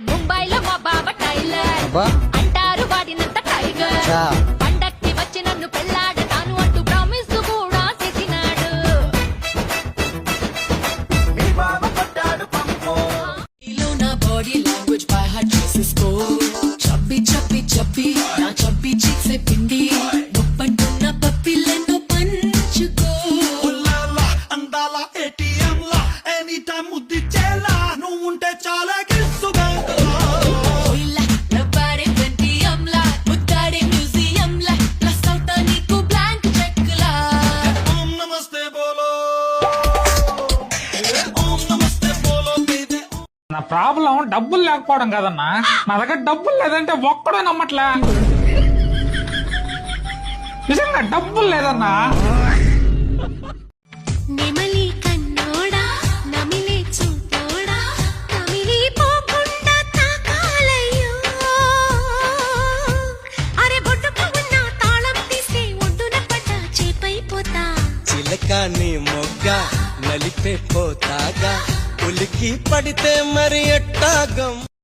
ముంబైలో మా బావ టైలర్ అంటారు వాడినంత టైగర్ పండక్కి వచ్చి నన్ను పెళ్ళాడతాను అంటూ ప్రామిస్ కూడా చేసినాడు. నా బాడీ లాంగ్వేజ్ బై హార్ట్ చేసేసుకో. చప్పి చప్పి చప్పి నా చప్పి చీక్సే పిండి నొప్పంటున్న పప్పిళ్ళను పంచుకో. అందాల ATM లా ఎనీ టైం ముద్దిచ్చేలా నువ్వు ఉంటే చాలా గిల్సుగా. ఓయిలా నవ్వాడే పెంటియంలా ముద్దాడే మ్యూజియంలా ప్లస్ అవుతా నీకు బ్లాంక్ చెక్లా. ఓం నమస్తే బోలో, ఓం నమస్తే బోలో బేబీ. నా ప్రాబ్లం డబ్బులు లేకపోవడం కదన్నా, నా దగ్గర డబ్బులు లేదంటే ఒక్కడో నమ్మట్లే. నిజంగా డబ్బులు లేదన్నా. నెమలి కన్నోడా నమిలే చూపోడా నమిలి పోకుండా తాకాలయ్యో. అరే బొట్టుకు ఉన్న తాళం తీసి ఒడ్డున పడ్డ చేపైపోతా. చిలకాని మొగ్గ నలిపే పోతాగా ఉలికి పడితే మరి ఎట్టాగం.